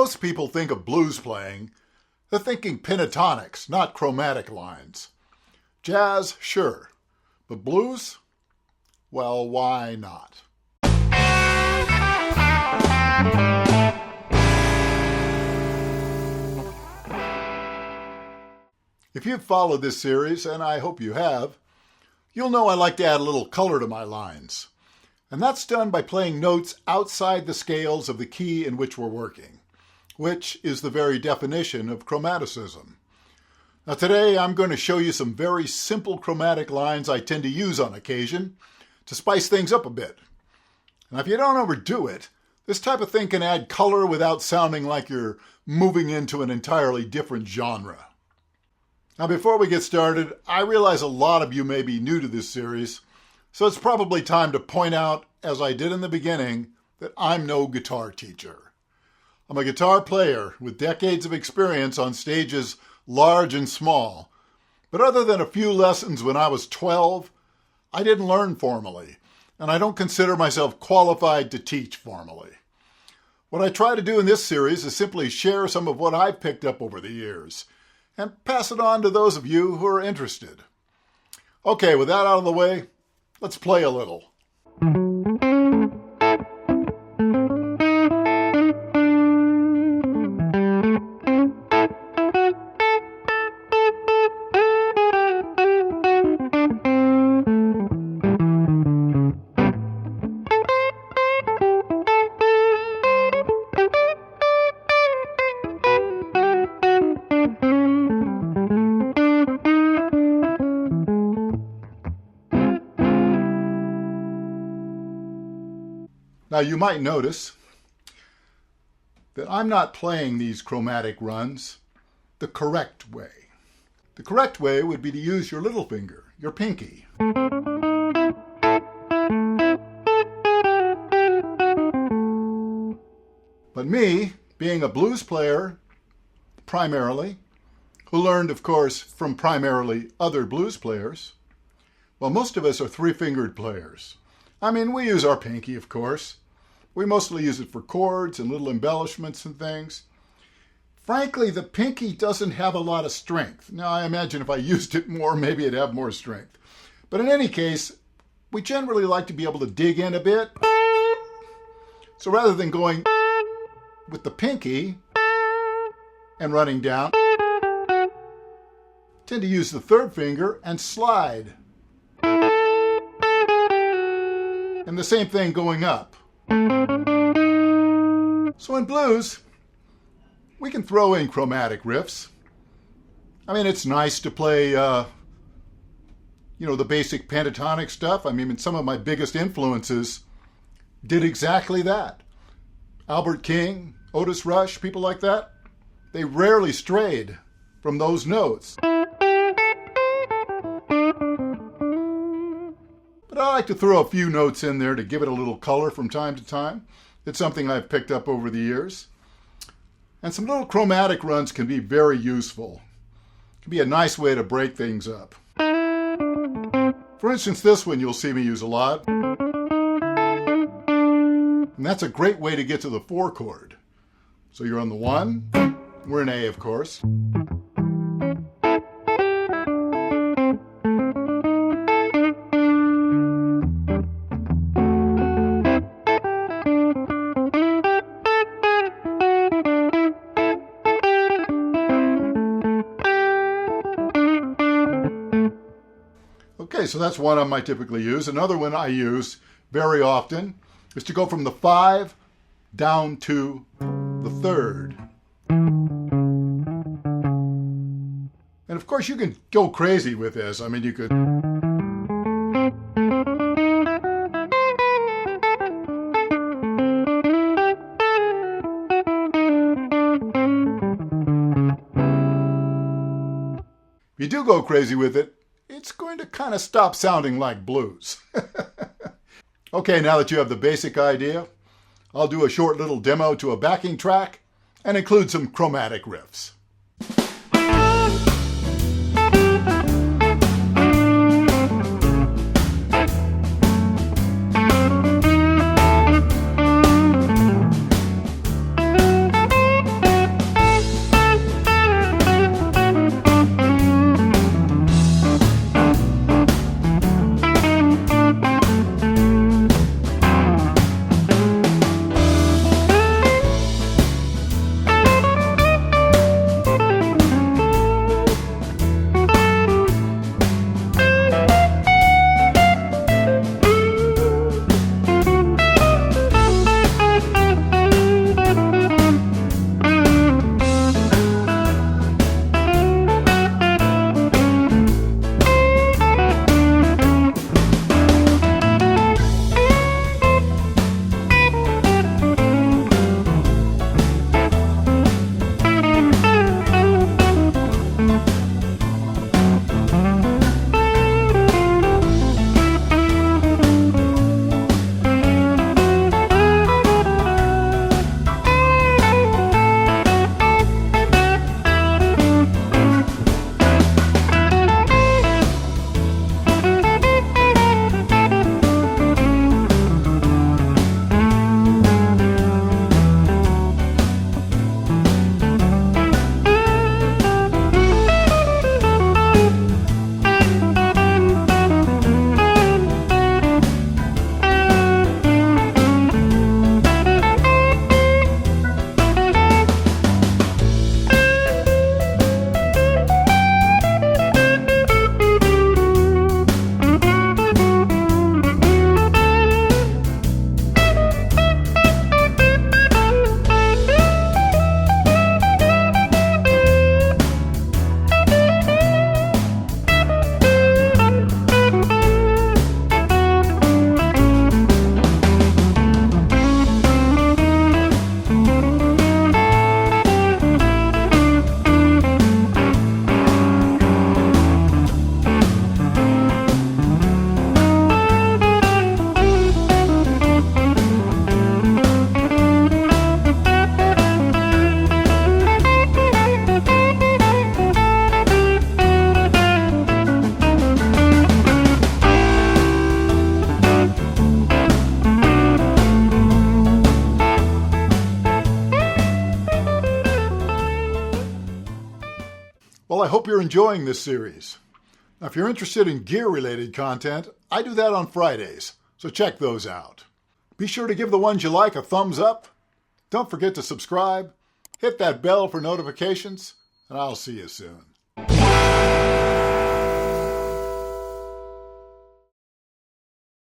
most people think of blues playing, they're thinking pentatonics, not chromatic lines. Jazz, sure. But blues? Well, why not? If you've followed this series, and I hope you have, you'll know I like to add a little color to my lines. And that's done by playing notes outside the scales of the key in which we're working, which is the very definition of chromaticism. Now today I'm going to show you some very simple chromatic lines I tend to use on occasion to spice things up a bit. Now if you don't overdo it, this type of thing can add color without sounding like you're moving into an entirely different genre. Now before we get started, I realize a lot of you may be new to this series, so it's probably time to point out, as I did in the beginning, that I'm no guitar teacher. I'm a guitar player with decades of experience on stages large and small, but other than a few lessons when I was 12, I didn't learn formally, and I don't consider myself qualified to teach formally. What I try to do in this series is simply share some of what I've picked up over the years, and pass it on to those of you who are interested. Okay, with that out of the way, let's play a little. Now you might notice that I'm not playing these chromatic runs the correct way. The correct way would be to use your little finger, your pinky. But me, being a blues player primarily, who learned, of course, from primarily other blues players, well, most of us are three-fingered players. I mean, we use our pinky, of course. We mostly use it for chords and little embellishments and things. Frankly, the pinky doesn't have a lot of strength. Now, I imagine if I used it more, maybe it'd have more strength. But in any case, we generally like to be able to dig in a bit. So rather than going with the pinky and running down, I tend to use the third finger and slide. And the same thing going up. So in blues, we can throw in chromatic riffs. I mean, it's nice to play, the basic pentatonic stuff. I mean, some of my biggest influences did exactly that. Albert King, Otis Rush, people like that, they rarely strayed from those notes. But I like to throw a few notes in there to give it a little color from time to time. It's something I've picked up over the years. And some little chromatic runs can be very useful. It can be a nice way to break things up. For instance, this one you'll see me use a lot. And that's a great way to get to the 4 chord. So you're on the 1, we're in A, of course. Okay, so that's one of them I typically use. Another one I use very often is to go from the 5 down to the 3rd. And of course you can go crazy with this. I mean, you could... If you do go crazy with it, it's going to kind of stop sounding like blues. Okay, now that you have the basic idea, I'll do a short little demo to a backing track and include some chromatic riffs. hope you're enjoying this series. Now, if you're interested in gear-related content, I do that on Fridays, so check those out. Be sure to give the ones you like a thumbs up. Don't forget to subscribe, hit that bell for notifications, and I'll see you soon.